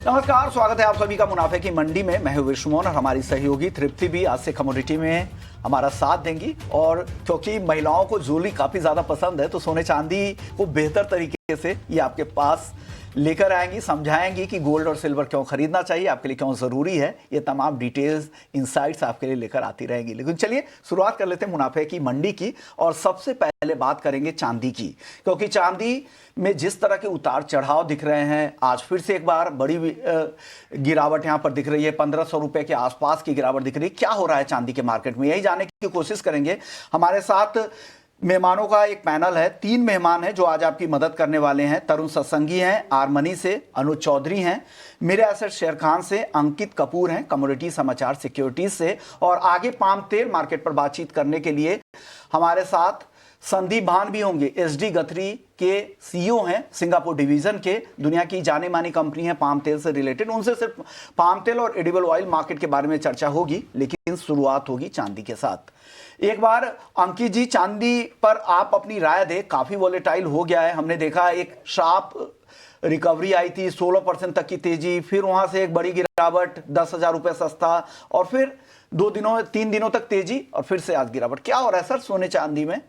नमस्कार, स्वागत है आप सभी का मुनाफे की मंडी में। मैं हूं विश्वमोहन और हमारी सहयोगी तृप्ति भी आज से कमोडिटी में हमारा साथ देंगी। और क्योंकि महिलाओं को ज्वेलरी काफी ज्यादा पसंद है तो सोने चांदी को बेहतर तरीके से ये आपके पास लेकर आएंगी, समझाएंगी कि गोल्ड और सिल्वर क्यों खरीदना चाहिए, आपके लिए क्यों जरूरी है। ये तमाम डिटेल्स, इनसाइट्स आपके लिए लेकर आती रहेंगी। लेकिन चलिए शुरुआत कर लेते हैं मुनाफे की मंडी की। और सबसे पहले बात करेंगे चांदी की, क्योंकि चांदी में जिस तरह के उतार चढ़ाव दिख रहे हैं, आज फिर से एक बार बड़ी गिरावट यहां पर दिख रही है। 1500 रुपए के आसपास की गिरावट दिख रही है। क्या हो रहा है चांदी के मार्केट में, यही जानने की कोशिश करेंगे। हमारे साथ मेहमानों का एक पैनल है, 3 मेहमान हैं जो आज आपकी मदद करने वाले हैं। तरुण सत्संगी हैं आर्मनी से, अनुज चौधरी हैं मेरे एसेट शेयर खान से, अंकित कपूर हैं कमोडिटी समाचार सिक्योरिटीज से, और आगे पाम तेल मार्केट पर बातचीत करने के लिए हमारे साथ संदीप भान भी होंगे। एसडी गथरी के सीईओ हैं सिंगापुर डिवीजन के, दुनिया की जाने मानी कंपनी है पाम तेल से रिलेटेड। उनसे सिर्फ पाम तेल और एडिबल ऑयल मार्केट के बारे में चर्चा होगी, लेकिन शुरुआत होगी चांदी के साथ। एक बार अंकित जी, चांदी पर आप अपनी राय दें। काफी वॉलेटाइल हो गया है, हमने देखा एक शार्प रिकवरी आई थी, 16% तक की तेजी, फिर वहां से एक बड़ी गिरावट, 10,000 रुपए सस्ता, और फिर 3 दिनों तक तेजी, और फिर से आज गिरावट। क्या हो रहा है सर सोने चांदी में?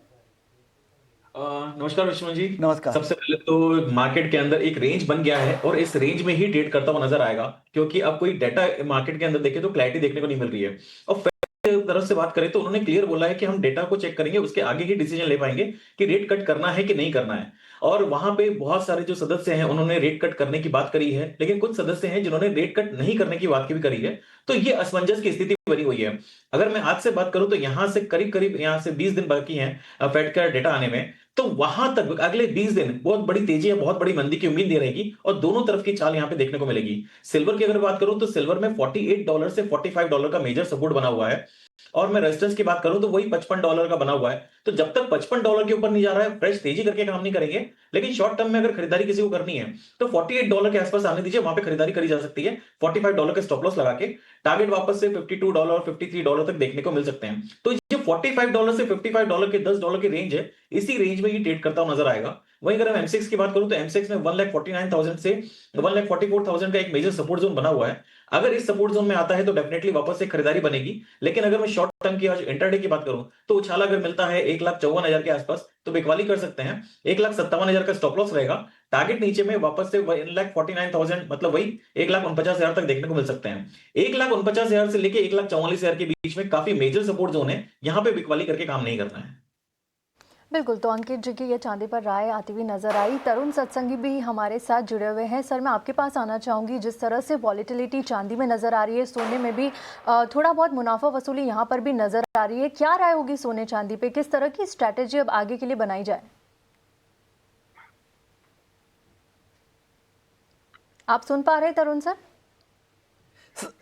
नमस्कार विश्वनाथ जी। नमस्कार। सबसे पहले तो मार्केट के अंदर एक रेंज बन गया है और इस रेंज में ही ट्रेड करता हुआ नजर आएगा, क्योंकि अब कोई डाटा मार्केट के अंदर देखे तो क्लैरिटी देखने को नहीं मिल रही है। और फेड तरफ से बात करें तो उन्होंने क्लियर बोला है कि हम डेटा को चेक करेंगे, उसके आगे ही डिसीजन ले पाएंगे कि रेट कट करना है कि नहीं करना है। और वहां पे बहुत सारे जो सदस्य हैं उन्होंने रेट कट करने की बात करी है, लेकिन कुछ सदस्य हैं जिन्होंने रेट कट नहीं करने की बात की भी करी है। तो ये असमंजस की स्थिति बनी हुई है। अगर मैं आज से बात करूं तो यहां से करीब करीब यहां से 20 दिन बाकी हैं फेड का डेटा आने में। तो वहां तक अगले 20 दिन बहुत बड़ी तेजी या बहुत बड़ी मंदी की उम्मीद नहीं रहेगी और दोनों तरफ की चाल यहां पे देखने को मिलेगी। सिल्वर की अगर बात करूं तो सिल्वर में $48 से $45 का मेजर सपोर्ट बना हुआ है, और मैं रेजिस्टेंस की बात करूं तो वही $55 का बना हुआ है। तो जब तक $55 के ऊपर नहीं जा रहा है, फ्रेश तेजी करके काम नहीं करेंगे। लेकिन शॉर्ट टर्म में अगर खरीदारी किसी को करनी है तो $48 के आसपास आने दीजिए, वहां पे खरीदारी करी जा सकती है। $45 के स्टॉप लॉस लगा के टारगेट वापस से $52 और $53 तक देखने को मिल सकते हैं। तो ये $45 से $55 के $10 की रेंज है, इसी रेंज में ये ट्रेड करता हुआ नजर आएगा। वहीं अगर हम एमसीएक्स की बात करूं तो एमसीएक्स में 1,49,000 से 1,44,000 का एक मेजर सपोर्ट जोन बना हुआ है। अगर इस सपोर्ट जोन में आता है तो डेफिनेटली वापस से खरीदारी बनेगी। लेकिन अगर मैं शॉर्ट टर्म की आज इंटरडे की बात करूं तो उछाला अगर मिलता है 1,54,000 के आसपास तो बिकवाली कर सकते हैं। 1,57,000 का स्टॉप लॉस रहेगा। टारगेट नीचे में वापस से 1,49,000 मतलब वही 1,49,000 तक देखने को मिल सकते हैं। 1,49,000 से लेके 1,44,000 के बीच में काफी मेजर सपोर्ट जोन है, यहां पे बिकवाली करके काम नहीं करना है। बिल्कुल, तो अंकित जी की ये चांदी पर राय आती हुई नजर आई। तरुण सत्संगी भी हमारे साथ जुड़े हुए हैं। सर, मैं आपके पास आना चाहूँगी। जिस तरह से वॉलीटिलिटी चांदी में नज़र आ रही है, सोने में भी थोड़ा बहुत मुनाफा वसूली यहाँ पर भी नज़र आ रही है। क्या राय होगी सोने चांदी पे? किस तरह की स्ट्रैटेजी अब आगे के लिए बनाई जाए? आप सुन पा रहे हैं तरुण सर?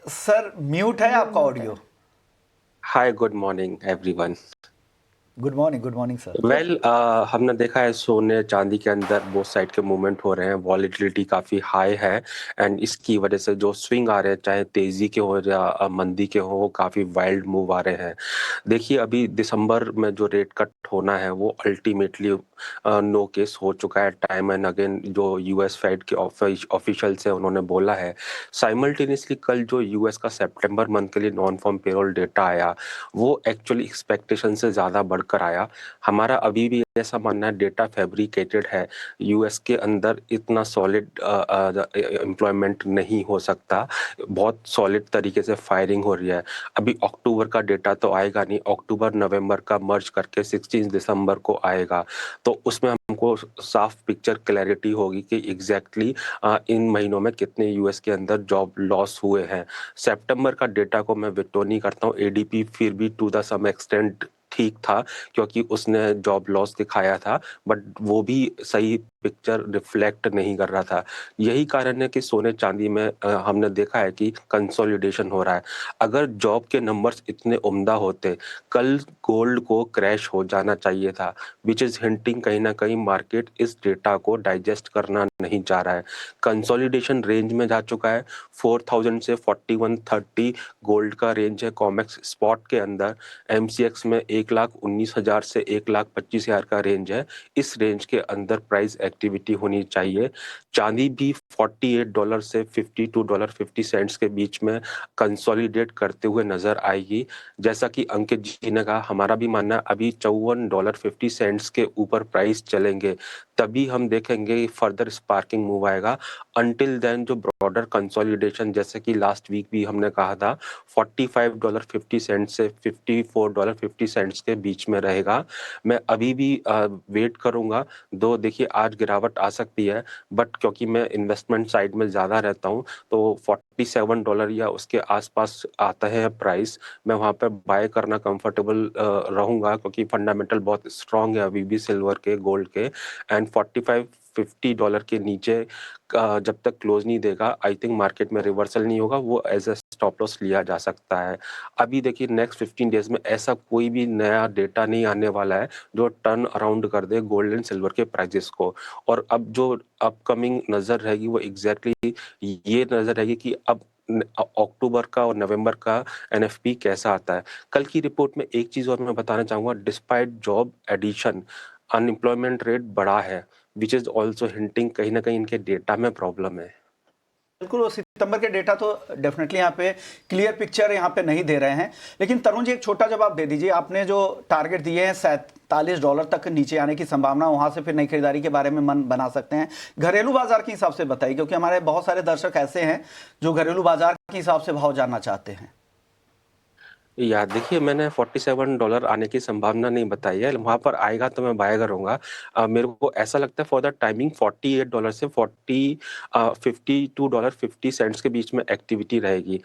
सर म्यूट है आपका audio. Hi, good morning everyone. Good morning sir. Well, हमने देखा है सोने चांदी के अंदर बोथ साइड के मूवमेंट हो रहे हैं। वॉलीटिलिटी काफ़ी हाई है एंड इसकी वजह से जो स्विंग आ रहे हैं, चाहे तेज़ी के हो या मंदी के हो, काफ़ी वाइल्ड मूव आ रहे हैं। देखिए, अभी दिसंबर में जो रेट कट होना है वो अल्टीमेटली नो केस हो चुका है टाइम एंड अगेन। जो यूएस फेड के ऑफिशियल्स हैं उन्होंने बोला है। साइमल्टेनियसली कल जो यूएस का सितंबर मंथ के लिए नॉन फॉर्म पेरोल डेटा आया वो एक्चुअली एक्सपेक्टेशन से ज़्यादा बढ़कर आया। हमारा अभी भी ऐसा मानना है डेटा फैब्रिकेटेड है। यूएस के अंदर इतना सॉलिड एम्प्लॉयमेंट नहीं हो सकता। बहुत सॉलिड तरीके से फायरिंग हो रही है। अभी अक्टूबर का डेटा तो आएगा नहीं, अक्टूबर नवंबर का मर्ज करके 16 दिसंबर को आएगा। तो उसमें हमको साफ पिक्चर क्लैरिटी होगी कि एग्जैक्टली इन महीनों में कितने यूएस के अंदर जॉब लॉस हुए हैं। सितंबर का डेटा को मैं विथड्रॉ नहीं करता हूँ। एडीपी फिर भी टू द सम एक्सटेंट ठीक था क्योंकि उसने जॉब लॉस दिखाया था, बट वो भी सही पिक्चर रिफ्लेक्ट नहीं कर रहा था। यही कारण है कि सोने चांदी में हमने देखा है कि कंसोलिडेशन हो रहा है। अगर जॉब के नंबर्स इतने उम्दा होते, कल गोल्ड को क्रैश हो जाना चाहिए था, विच इज हिंटिंग कहीं ना कहीं मार्केट इस डेटा को डाइजेस्ट करना नहीं चाह रहा है। कंसोलिडेशन रेंज में जा चुका है। 4,000 से 4130 गोल्ड का रेंज है कॉमेक्स स्पॉट के अंदर। एमसीएक्स में 1,19,000 से 1,25,000 का रेंज है। इस रेंज के अंदर प्राइस एक्टिविटी होनी चाहिए। चांदी भी $48 से $52.50 के बीच में कंसोलिडेट करते हुए नजर आएगी। जैसा कि अंकित जी ने कहा, हमारा भी मानना है अभी $54.50 के ऊपर प्राइस चलेंगे तभी हम देखेंगे फर्दर स्पार्किंग मूव आएगा। अंटिल देन जो ब्रॉडर कंसोलिडेशन, जैसे कि लास्ट वीक भी हमने कहा था, $45.50 से $54.50 के बीच में रहेगा। मैं अभी भी वेट करूंगा, दो देखिए आज गिरावट आ सकती है, बट क्योंकि मैं इन्वेस्टमेंट साइड में ज़्यादा रहता हूँ तो $47 या उसके आसपास आता है प्राइस, मैं वहाँ पे बाय करना कंफर्टेबल रहूंगा क्योंकि फंडामेंटल बहुत स्ट्रांग है अभी भी सिल्वर के, गोल्ड के। एंड $45-50 के नीचे जब तक क्लोज नहीं देगा, आई थिंक मार्केट में रिवर्सल नहीं होगा, वो एज ए स्टॉप लॉस लिया जा सकता है। अभी देखिए नेक्स्ट 15 डेज में ऐसा कोई भी नया डेटा नहीं आने वाला है जो टर्न अराउंड कर दे गोल्ड एंड सिल्वर के प्राइजेस को। और अब जो अपकमिंग नजर रहेगी वो एग्जैक्टली ये नजर रहेगी कि अब अक्टूबर का और नवंबर का एनएफपी कैसा आता है। कल की रिपोर्ट में एक चीज और मैं बताना चाहूंगा, despite job addition unemployment rate बढ़ा है, विच इज ऑल्सो हिंटिंग कहीं ना कहीं इनके डेटा में प्रॉब्लम है। बिल्कुल, वो सितंबर के डेटा तो डेफिनेटली यहाँ पे क्लियर पिक्चर यहाँ पे नहीं दे रहे हैं। लेकिन तरुण जी एक छोटा जवाब दे दीजिए, आपने जो टारगेट दिए हैं $47 तक नीचे आने की संभावना, वहां से फिर नई खरीदारी के बारे में मन बना सकते हैं। घरेलू बाजार के हिसाब से बताइए, क्योंकि हमारे बहुत सारे दर्शक ऐसे हैं जो घरेलू बाजार के हिसाब से भाव जानना चाहते हैं। या देखिए मैंने $47 आने की संभावना नहीं बताई है, वहां पर आएगा तो मैं बाय करूंगा। मेरे को ऐसा लगता है फॉर द टाइमिंग $48 से $52.50 के बीच में एक्टिविटी रहेगी।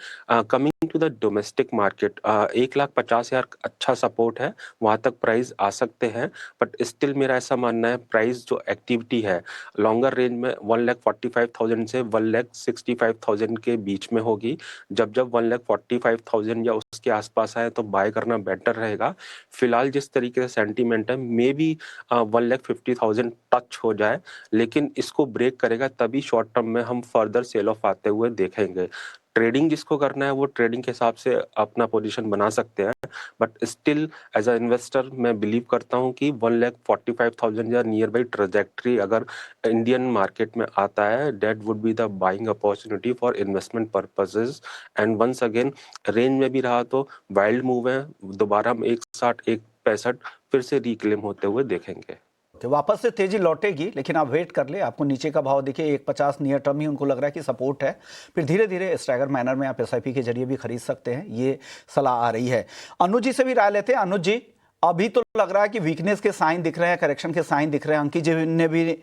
Coming to the domestic market, 1,50,000 अच्छा सपोर्ट है, वहां तक प्राइस आ सकते हैं। बट स्टिल मेरा ऐसा मानना है प्राइस जो एक्टिविटी है लॉन्गर रेंज में 1,45,000 से 1,65,000 के बीच में होगी। जब 1,45,000 या उसके आसपास आए तो बाय करना बेटर रहेगा। फिलहाल जिस तरीके से सेंटीमेंट है, मे बी 1,50,000 टच हो जाए, लेकिन इसको ब्रेक करेगा तभी शॉर्ट टर्म में हम फर्दर सेल ऑफ आते हुए देखेंगे। ट्रेडिंग जिसको करना है वो ट्रेडिंग के हिसाब से अपना पोजीशन बना सकते हैं, but still as a investor मैं बिलीव करता हूं कि 1,45,000 या नियर बाई ट्रेजेक्ट्री अगर इंडियन मार्केट में आता है, that would be the buying opportunity for investment purposes. And once again range में भी रहा तो वाइल्ड मूव है, दोबारा हम 1,60 1,65 फिर से रिक्लेम होते हुए देखेंगे। तो वापस से तेजी लौटेगी, लेकिन आप वेट कर ले, आपको नीचे का भाव देखिए 1,50 नियर टर्म ही उनको लग रहा है कि सपोर्ट है। फिर धीरे धीरे स्ट्रैगर मैनर में आप एसआईपी के जरिए भी खरीद सकते हैं, ये सलाह आ रही है। अनुज जी से भी राय लेते हैं। अनुज जी, अभी तो लग रहा है कि वीकनेस के साइन दिख रहे हैं, करेक्शन के साइन दिख रहे हैं। अंकित जी ने भी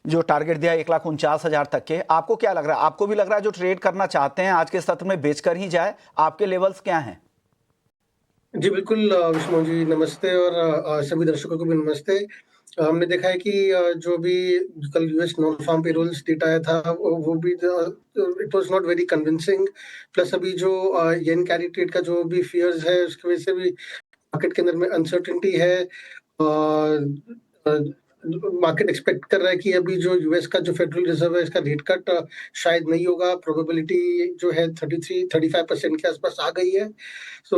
जो टारगेट दिया 1,49,000 तक के, आपको क्या लग रहा है? आपको भी लग रहा है जो ट्रेड करना चाहते हैं आज के सत्र में बेचकर ही जाए? आपके लेवल्स क्या हैं? जी, बिल्कुल विष्णु जी नमस्ते और सभी दर्शकों को भी नमस्ते। हमने देखा है कि जो भी कल US non farm payrolls data आया था वो भी it was not very convincing. Plus अभी जो येन कैरी ट्रेड का जो भी फियर्स है उसकी वजह से भी मार्केट के अंदर में अनसर्टेनिटी है। मार्केट एक्सपेक्ट कर रहा है कि अभी जो यूएस का जो फेडरल रिजर्व है इसका रेट कट शायद नहीं होगा। प्रोबेबिलिटी जो है 33-35% के आसपास आ गई है। सो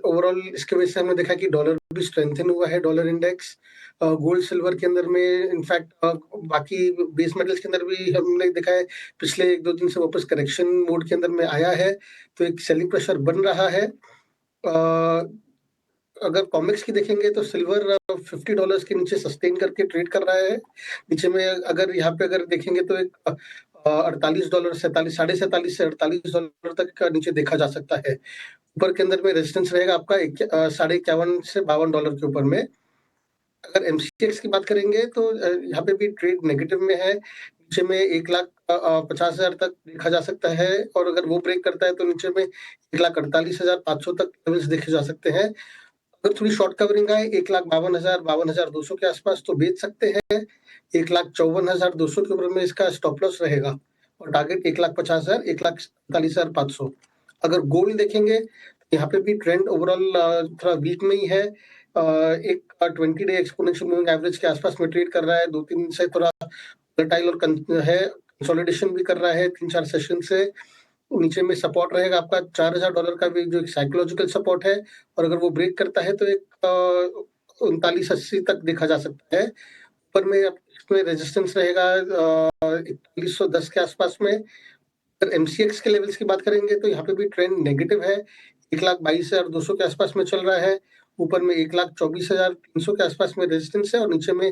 ओवरऑल इसकी वजह से हमने देखा कि डॉलर भी स्ट्रेंथन हुआ है, डॉलर इंडेक्स। गोल्ड सिल्वर के अंदर में इनफैक्ट बाकी बेस मेटल्स के अंदर भी हमने देखा है पिछले 1-2 दिन से वापस करेक्शन मोड के अंदर में आया है, तो एक सेलिंग प्रेशर बन रहा है। अगर कॉमिक्स की देखेंगे तो सिल्वर $50 के नीचे सस्टेन करके ट्रेड कर रहा है। नीचे में अगर यहाँ पे अगर देखेंगे तो एक $48 साढ़े 47 से $48 तक का नीचे देखा जा सकता है। ऊपर के अंदर में रेजिस्टेंस रहेगा आपका 51 से $52 के ऊपर में। अगर एमसीएक्स की बात करेंगे तो यहाँ पे भी ट्रेड नेगेटिव में है। नीचे में 1,50,000 तक देखा जा सकता है, और अगर वो ब्रेक करता है तो नीचे में 1,48,500 तक लेवल्स देखे जा सकते हैं। अगर थोड़ी शॉर्ट कवरिंग आए 1,52,000 52,200 के आसपास तो बेच सकते हैं। 1,54,200 के ऊपर में इसका स्टॉप लॉस रहेगा और टारगेट 1,50,000 1,48,500। अगर गोल्ड देखेंगे तो यहाँ पे भी ट्रेंड ओवरऑल थोड़ा वीक में ही है। एक 20 डे एक्सपोनेंशियल मूविंग एवरेज के आसपास में ट्रेड कर रहा है। 2-3 से थोड़ा वोलेटाइल और है, कंसोलिडेशन भी कर रहा है 3-4 सेशन से। नीचे में सपोर्ट रहेगा आपका $4,000 का भी जो एक साइकोलॉजिकल सपोर्ट है, और अगर वो ब्रेक करता है तो एक 39-80 तक देखा जा सकता है। ऊपर में इसमें रेजिस्टेंस रहेगा 4110 के आसपास में। अगर एमसीएक्स के लेवल्स की बात करेंगे तो यहाँ पे भी ट्रेंड नेगेटिव है, 1,22,200 के आसपास में चल रहा है। ऊपर में 1,24,300 के आसपास में रेजिस्टेंस है और नीचे में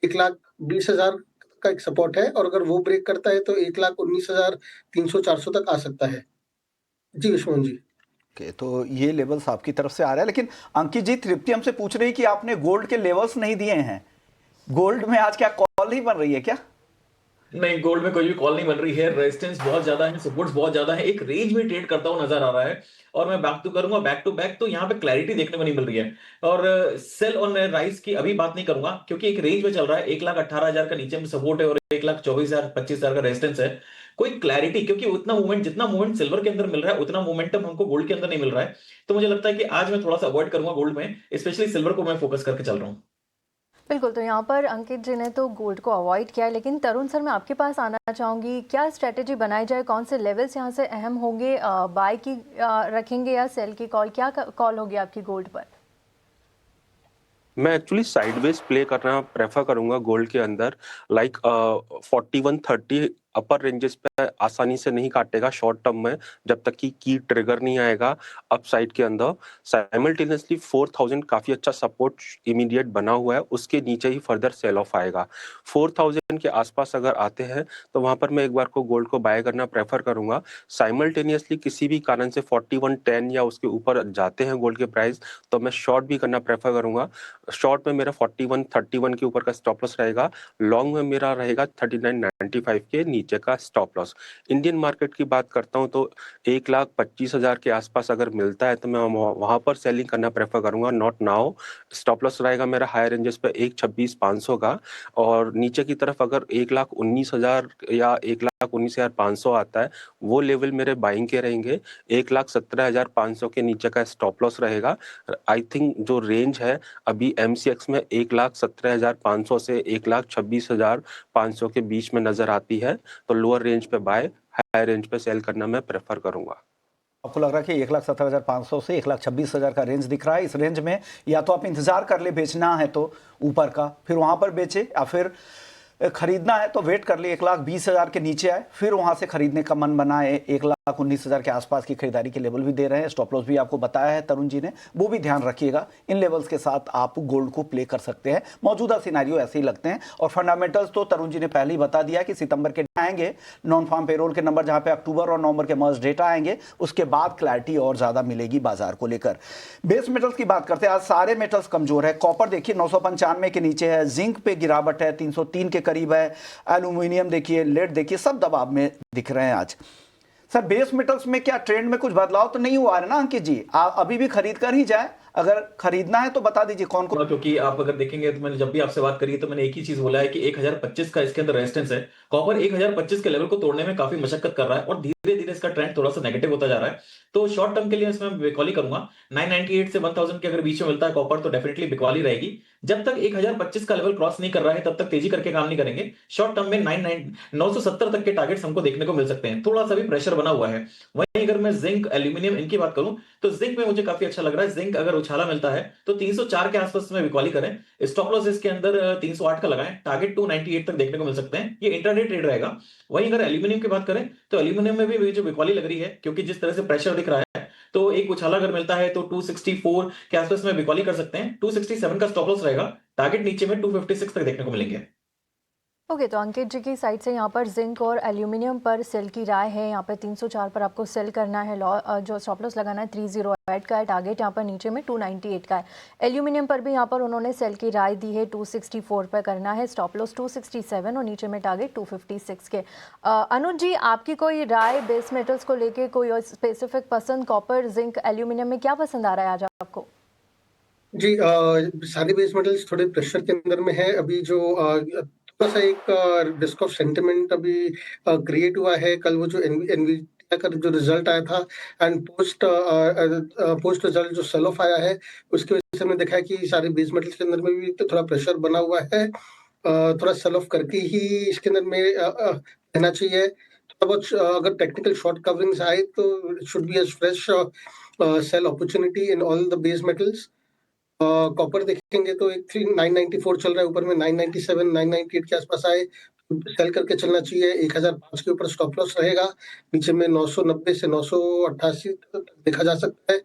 1,20,000 का एक सपोर्ट है, और अगर वो ब्रेक करता है तो 1,19,300-400 तक आ सकता है। जी विश्वमोहन जी। ओके, तो ये लेवल्स आपकी तरफ से आ रहा है, लेकिन अंकित जी, तृप्ति हमसे पूछ रही है कि आपने गोल्ड के लेवल्स नहीं दिए हैं। गोल्ड में आज क्या कॉल नहीं बन रही है क्या? नहीं, गोल्ड में कोई भी कॉल नहीं बन रही है। रेजिस्टेंस बहुत ज्यादा है, सपोर्ट्स बहुत ज्यादा है, एक रेंज में ट्रेड करता हुआ नजर आ रहा है। और मैं बैक टू बैक, तो यहाँ पे क्लैरिटी देखने को नहीं मिल रही है। और सेल ऑन राइस की अभी बात नहीं करूंगा, क्योंकि एक रेंज में चल रहा है। 1,18,000 का नीचे में सपोर्ट है और 1,24,000 25,000 का रेजिस्टेंस है। कोई क्लैरिटी, क्योंकि उतना मूवमेंट, जितना मूवमेंट सिल्वर के अंदर मिल रहा है उतना मोमेंटम हमको गोल्ड के अंदर नहीं मिल रहा है। तो मुझे लगता है कि आज मैं थोड़ा सा अवॉइड करूंगा गोल्ड में, स्पेशली सिल्वर को मैं फोकस करके चल रहा हूँ। बिल्कुल, तो यहाँ पर अंकित जी ने तो गोल्ड को अवॉइड किया है, लेकिन तरुण सर मैं आपके पास आना चाहूँगी, क्या स्ट्रेटेजी बनाई जाए, कौन से लेवल्स यहाँ से अहम होंगे, बाय की रखेंगे या सेल की कॉल, क्या कॉल होगी आपकी गोल्ड पर? मैं एक्चुअली साइडवेज प्ले करना प्रेफर करूंगा गोल्ड के अंदर। लाइक 4130 अपर रेंजेस पे आसानी से नहीं काटेगा शॉर्ट टर्म में, जब तक कि की ट्रिगर नहीं आएगा अपसाइड के अंदर। साइमल्टेनियसली 4000 काफी अच्छा सपोर्ट इमीडिएट बना हुआ है, उसके नीचे ही फर्दर सेल ऑफ आएगा। 4000 के आसपास अगर आते हैं तो वहां पर मैं एक बार को गोल्ड को बाय करना प्रेफर करूंगा। साइमल्टेनियसली किसी भी कारण से 4110 या उसके ऊपर जाते हैं गोल्ड के प्राइस, तो मैं शॉर्ट भी करना प्रेफर करूंगा। शॉर्ट में मेरा 4131 के ऊपर का स्टॉप लॉस रहेगा, लॉन्ग में मेरा रहेगा 3995 के नीचे का स्टॉप लॉस। इंडियन मार्केट की बात करता हूं तो 1,25,000 के आसपास अगर मिलता है तो मैं वहां पर सेलिंग करना प्रेफर करूंगा, नॉट नाउ। स्टॉप लॉस रहेगा मेरा हायर रेंजेस पे 1,26,500 का, और नीचे की तरफ अगर 1,19,000 या 1,19,500 आता है, वो लेवल मेरे बाइंग के रहेंगे। 1,17,500 के नीचे का स्टॉप लॉस रहेगा। आई थिंक जो रेंज है अभी एमसीएक्स में 1,17,500 से 1,26,500 के बीच में नजर आती है, तो लोअर रेंज पे बाय, हायर रेंज पे सेल करना मैं प्रेफर करूंगा। आपको लग रहा है कि 1,17,500 से 1,26,000 का रेंज दिख रहा है। इस रेंज में या तो आप इंतजार कर ले, बेचना है तो ऊपर का, फिर वहां पर बेचे, या फिर खरीदना है तो वेट कर ले 1,20,000 के नीचे आए, फिर वहां से खरीदने का मन बनाए। 1,19,000 के आसपास की खरीदारी के लेवल भी दे रहे हैं, स्टॉप लॉस भी आपको बताया है तरुण जी ने, वो भी ध्यान रखिएगा। इन लेवल्स के साथ आप गोल्ड को प्ले कर सकते हैं। मौजूदा सिनारियो ऐसे ही लगते हैं, और फंडामेंटल्स तो तरुण जी ने पहले ही बता दिया कि सितंबर के आएंगे नॉन फार्म पेरोल के नंबर, जहां पे अक्टूबर और नवंबर के मर्ज डेटा आएंगे, उसके बाद क्लैरिटी और ज्यादा मिलेगी बाजार को लेकर। बेस मेटल्स की बात करते हैं, आज सारे मेटल्स कमजोर है। कॉपर देखिए 995 के नीचे है, जिंक पे गिरावट है, 303 के करीब है, एल्यूमिनियम देखिए, लेड देखिए, सब दबाव में दिख रहे हैं आज। सर, बेस मेटल्स में क्या ट्रेंड में कुछ बदलाव तो नहीं हुआ है ना अंकित जी? अभी भी खरीद कर ही जाए, अगर खरीदना है तो बता दीजिए कौन कौन। क्योंकि आप अगर देखेंगे तो मैंने जब भी आपसे बात करी है तो मैंने एक ही चीज बोला है कि 1,025 का इसके अंदर रेजिस्टेंस है। कॉपर 1,025 के लेवल को तोड़ने में काफी मशक्कत कर रहा है और धीरे धीरे इसका ट्रेंड थोड़ा सा नेगेटिव होता जा रहा है। तो शॉर्ट टर्म के लिए इसमें बिकॉली करूंगा। 998 से 1,000 के अगर बीच में मिलता है कॉपर तो डेफिनेटली बिकॉली रहेगी। जब तक 1,025 का लेवल क्रॉस नहीं कर रहा है तब तक तेजी करके काम नहीं करेंगे। शॉर्ट टर्म में 970 तक के टारगेट्स हमको देखने को मिल सकते हैं, थोड़ा सा भी प्रेशर बना हुआ है। वहीं अगर मैं जिंक, एल्यूमिनियम इनकी बात करूं तो जिंक में मुझे काफी अच्छा लग रहा है। जिंक अगर उछाला मिलता है तो 304 के आसपास में बिकॉली करें। स्टॉप लॉस इसके अंदर 308 का लगाएं, टारगेट 298 तक देखने को मिल सकते हैं। ये इंट्राडे ट्रेड रहेगा। वहीं अगर एल्यूमिनियम की बात करें तो एल्यूमिनियम में भी जो बिकॉली लग रही है, क्योंकि जिस तरह से प्रेशर दिख रहा है, तो एक उछाला अगर मिलता है तो 264 के आसपास में बिकॉली कर सकते हैं। 267 का स्टॉप लॉस रहेगा, टारगेट नीचे में 256 तक देखने को मिलेंगे। ओके, तो अंकित जी की साइड से यहाँ पर जिंक और एल्यूमिनियम पर सेल की राय है। यहाँ पर 304 पर आपको सेल करना है, जो स्टॉप लॉस लगाना है 308 का है, टारगेट यहाँ पर नीचे में 298 का है। एल्यूमिनियम पर भी यहाँ पर उन्होंने सेल की राय दी है, 264 पर करना है, स्टॉप लॉस 267 और नीचे में टारगेट 256 के। अनुज जी, आपकी कोई राय बेस मेटल्स को लेके, कोई स्पेसिफिक पसंद? कॉपर, जिंक, एल्यूमिनियम में क्या पसंद आ रहा है आज आपको? जी, सारे बेस मेटल्स थोड़े प्रेशर के अंदर में है अभी। जो थोड़ा सा एक रिस्क ऑफ सेंटिमेंट अभी क्रिएट हुआ है। कल वो जो एनवीडिया का जो रिजल्ट आया था, एंड पोस्ट रिजल्ट जो सेल ऑफ आया है, उसकी वजह से हमने देखा है कि सारे बेस मेटल्स के अंदर में भी थोड़ा प्रेशर बना हुआ है। थोड़ा सेल ऑफ करके ही इसके अंदर में रहना चाहिए। थोड़ा बहुत अगर टेक्निकल शॉर्ट कवरिंग्स आए तो it should be a fresh sell opportunity in all the base metals. Copper देखेंगे तो एक 994 चल रहा है, ऊपर में 997 998 के आसपास आए सेल करके चलना चाहिए। 1005 के ऊपर स्टॉप लॉस रहेगा। नीचे में 990 से 988 तक देखा जा सकता है।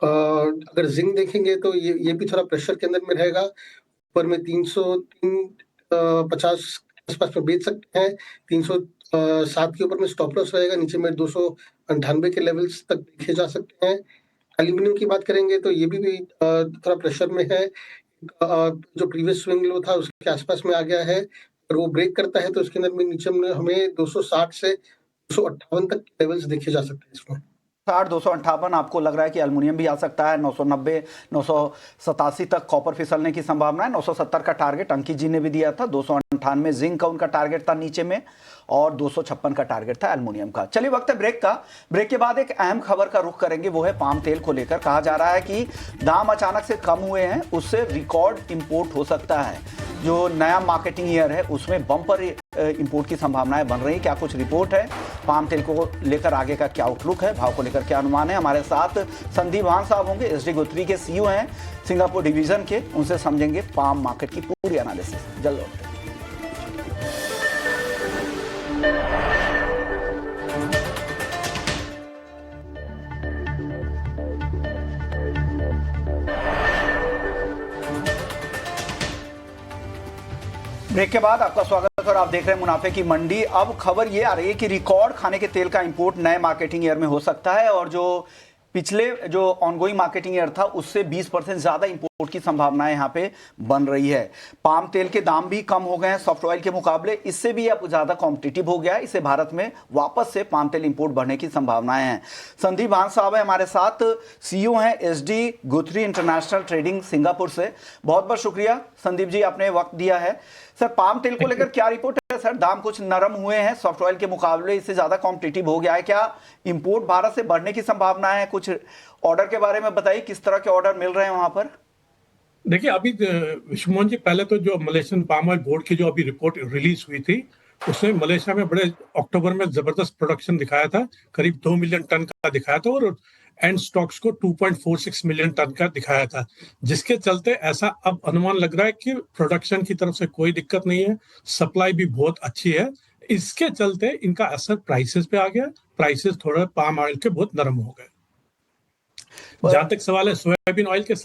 अगर जिंक देखेंगे तो ये भी थोड़ा प्रेशर के अंदर में रहेगा। ऊपर में 350 आसपास में बेच सकते हैं। 307 के ऊपर में स्टॉप लॉस रहेगा। नीचे में 298 के लेवल्स तक देखे जा सकते हैं। एल्यूमिनियम की बात करेंगे तो ये भी थोड़ा प्रेशर में है। जो प्रीवियस स्विंग लो था उसके आसपास में आ गया है। अगर वो ब्रेक करता है तो उसके अंदर में नीचे में हमें 260 से 258 तक लेवल्स देखे जा सकते हैं इसमें। 60 258 आपको लग रहा है कि एल्युमिनियम भी आ सकता है। 990 987 तक कॉपर फिसलने की संभावना है। 970 का टारगेट अंकित जी ने भी दिया था। 298 जिंक का उनका टारगेट था नीचे में, और 256 का टारगेट था एल्युमिनियम का। चलिए वक्त है ब्रेक का। ब्रेक के बाद एक अहम खबर का रुख करेंगे, वो है पाम तेल को लेकर। कहा जा रहा है कि दाम अचानक से कम हुए हैं, उससे रिकॉर्ड इंपोर्ट हो सकता है। जो नया मार्केटिंग ईयर है उसमें बम्पर इंपोर्ट की संभावनाएं बन रही। क्या कुछ रिपोर्ट है पाम तेल को लेकर, आगे का क्या आउटलुक है, भाव को लेकर क्या अनुमान है? हमारे साथ संदीप भान साहब होंगे, एसडी गुथरी के सीईओ हैं सिंगापुर डिवीजन के। उनसे समझेंगे पाम मार्केट की पूरी एनालिसिस। जल्द लौटते हैं। ब्रेक के बाद आपका स्वागत है और आप देख रहे हैं मुनाफे की मंडी। अब खबर ये आ रही है कि रिकॉर्ड खाने के तेल का इंपोर्ट नए मार्केटिंग ईयर में हो सकता है, और जो पिछले जो ऑनगोइंग मार्केटिंग ईयर था उससे 20% ज्यादा इंपोर्ट की संभावनाएं यहां पे बन रही है। पाम तेल के दाम भी कम हो गए हैं सॉफ्ट ऑयल के मुकाबले, इससे भी अब ज्यादा कॉम्पिटिटिव हो गया है। इससे भारत में वापस से पाम तेल इंपोर्ट बढ़ने की संभावनाएं हैं। संदीप भान साहब है हमारे साथ, सीईओ हैं एसडी गुथरी इंटरनेशनल ट्रेडिंग सिंगापुर से। बहुत बहुत शुक्रिया संदीप जी, आपने वक्त दिया है। सर पाम तेल को लेकर क्या रिपोर्ट है? सर दाम कुछ नरम हुए हैं सॉफ्ट ऑयल के मुकाबले, इससे ज्यादा कॉम्पिटिटिव हो गया है। क्या इंपोर्ट भारत से बढ़ने की संभावना है? कुछ ऑर्डर के बारे में बताइए, किस तरह के ऑर्डर मिल रहे हैं वहां पर? देखिए अभी विश्वमोहन जी, पहले तो जो मलेशियन पाम ऑयल बोर्ड की जो अभी रिपोर्ट रिलीज हुई थी उसने मलेशिया में बड़े अक्टूबर में जबरदस्त प्रोडक्शन दिखाया था, करीब 2 मिलियन टन का दिखाया था, और एंड स्टॉक्स को 2.46 मिलियन टन का दिखाया था, जिसके चलते ऐसा अब अनुमान लग रहा है कि प्रोडक्शन की तरफ से कोई दिक्कत नहीं है, सप्लाई भी बहुत अच्छी है। इसके चलते इनका असर प्राइसेस पे आ गया, प्राइसेस थोड़ा पाम ऑयल के बहुत नरम हो गए। जहां तक सवाल है सोयाबीन ऑयल के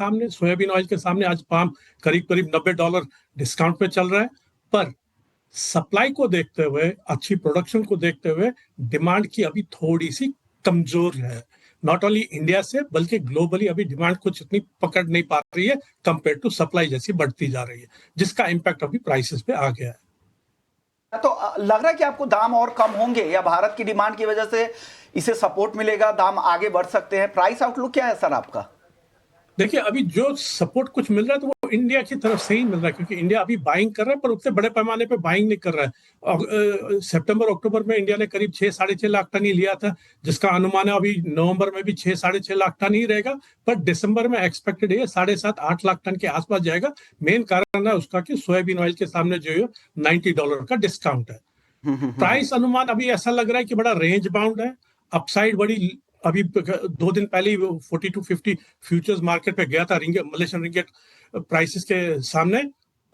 सामने आज पाम करीब करीब $90 डिस्काउंट पे चल रहा है, पर सप्लाई को देखते हुए, अच्छी प्रोडक्शन को देखते हुए डिमांड की अभी थोड़ी सी कमजोर है। नॉट ओनली इंडिया से बल्कि ग्लोबली अभी डिमांड कुछ इतनी पकड़ नहीं पा रही है कंपेयर टू सप्लाई जैसी बढ़ती जा रही है, जिसका इम्पैक्ट अभी प्राइसेस पे आ गया है। तो लग रहा है कि आपको दाम और कम होंगे, या भारत की डिमांड की वजह से इसे सपोर्ट मिलेगा, दाम आगे बढ़ सकते हैं? प्राइस आउटलुक क्या है सर आपका? देखिए अभी जो सपोर्ट कुछ मिल रहा है तो वो इंडिया की तरफ से ही मिल रहा है, क्योंकि इंडिया अभी बाइंग कर रहा है, पर उतने बड़े पैमाने पे बाइंग नहीं कर रहा है। सितंबर अक्टूबर में इंडिया ने करीब 6-6.5 लाख टन ही लिया था, जिसका अनुमान है अभी नवंबर में भी 6-6.5 लाख टन ही रहेगा, पर दिसंबर में एक्सपेक्टेड है 7.5-8 लाख टन के आसपास जाएगा। मेन कारण है उसका कि सोयाबीन ऑयल के सामने जो है $90 का डिस्काउंट है। प्राइस अनुमान अभी ऐसा लग रहा है कि बड़ा रेंज बाउंड है, अपसाइड बड़ी। अभी 2 दिन पहले 40 to 50 फ्यूचर्स मार्केट पे गया था रिंगेट, मलेशियन रिंगेट प्राइसेस के सामने,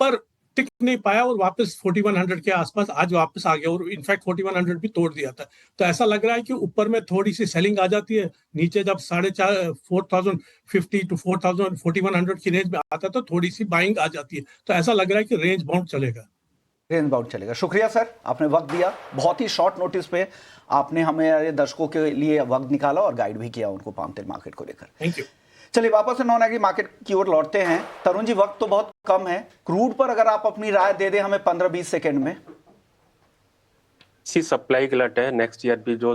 पर टिक नहीं पाया और वापस 4100 के आसपास आज वापस आ गया, और इनफैक्ट 4100 भी तोड़ दिया था। तो ऐसा लग रहा है कि ऊपर में थोड़ी सी सेलिंग आ जाती है, नीचे जब 4050 to 4100 की रेंज में आता है तो थोड़ी सी बाइंग आ जाती है। तो ऐसा लग रहा है कि रेंज बाउंड चलेगा। रेंज बाउंड चलेगा। शुक्रिया सर, आपने वक्त दिया, बहुत ही शॉर्ट नोटिस पे आपने हमें दर्शकों के लिए वक्त निकाला और गाइड भी किया उनको पाम तेल मार्केट को लेकर। Thank you. चलिए वापस से नॉन एग्री मार्केट की ओर लौटते हैं। तरुण जी, वक्त तो बहुत कम है, क्रूड पर अगर आप अपनी राय दे दें हमें 15-20 सेकेंड में। सी सप्लाई गलत है। नेक्स्ट ईयर भी जो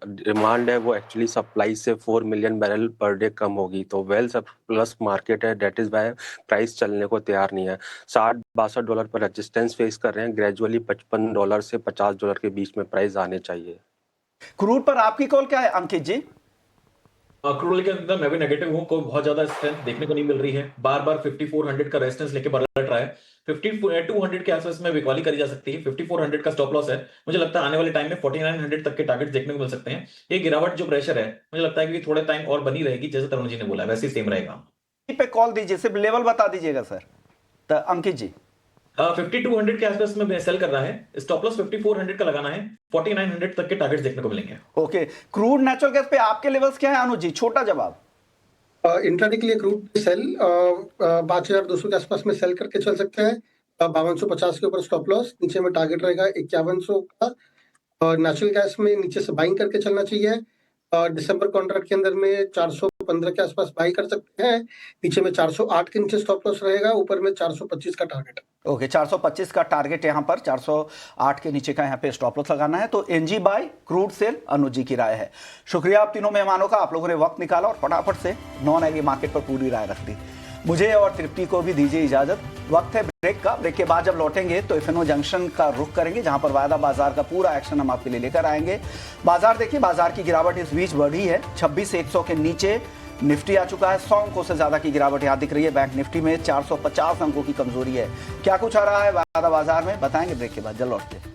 डिमांड है वो एक्चुअली सप्लाई से 4 मिलियन बैरल पर डे कम होगी, तो वेल प्लस मार्केट है, दैट इज वाई प्राइस चलने को तैयार नहीं है। $60-62 पर रेजिस्टेंस फेस कर रहे हैं, ग्रेजुअली $55 से $50 के बीच में प्राइस आने चाहिए। क्रूड पर आपकी कॉल क्या है अंकित जी? क्रूड के अंदर मैं भी नेगेटिव हूं, कोई बहुत ज्यादा स्ट्रेंथ देखने को नहीं मिल रही है। बार बार 5400 का रेजिस्टेंस लेके बढ़ रहा है। 5200 के आसपास में बिकवाली करी जा सकती है। 5400 का स्टॉप लॉस है। मुझे लगता है आने वाले टाइम में 4900 तक के टारगेट्स देखने को मिल सकते हैं। ये गिरावट जो प्रेशर है मुझे लगता है कि थोड़े टाइम और बनी रहेगी, जैसे तरुण जी ने बोला वैसे ही सेम रहेगा। पे कॉल दीजिए, सिर्फ लेवल बता दीजिएगा सर। तो अंकित जी 5200 के आसपास में सेल कर रहा है, स्टॉप लॉस 5400 का लगाना है, 4900 तक के टारगेट्स देखने को मिलेंगे। ओके, क्रूड नेचुरल गैस पे आपके लेवल्स क्या है अनुज जी? छोटा जवाब। इंट्राडे के लिए क्रूड सेल 5200 के आसपास में सेल करके चल सकते हैं। 5250 के ऊपर स्टॉप लॉस, नीचे में टारगेट रहेगा 5100 का। नेचुरल गैस में नीचे से बाइंग करके चलना चाहिए। दिसंबर कॉन्ट्रैक्ट के अंदर में 415 के आसपास बाई कर सकते हैं, नीचे में 408 के नीचे स्टॉप लॉस रहेगा, ऊपर में 425 का टारगेट। ओके, 425 का टारगेट यहाँ पर, 408 के नीचे का यहाँ पे स्टॉप लॉस लगाना है। तो एनजी बाय, क्रूड सेल, अनुज जी की राय है। शुक्रिया आप तीनों मेहमानों का, आप लोगों ने वक्त निकाला और फटाफट से नॉन एग्री मार्केट पर पूरी राय रख दी। मुझे और तृप्ति को भी दीजिए इजाजत। वक्त है ब्रेक का। ब्रेक के बाद जब लौटेंगे तो इफेनो जंक्शन का रुख करेंगे, जहां पर वायदा बाजार का पूरा एक्शन हम आपके लिए लेकर आएंगे। बाजार देखिए, बाजार की गिरावट इस बीच बढ़ी है, 26,100 के नीचे निफ्टी आ चुका है। 100 अंकों से ज्यादा की गिरावट यहाँ दिख रही है। बैंक निफ्टी में 450 अंकों की कमजोरी है। क्या कुछ आ रहा है वायदा बाजार में, बताएंगे ब्रेक के बाद। जल्द लौटते हैं।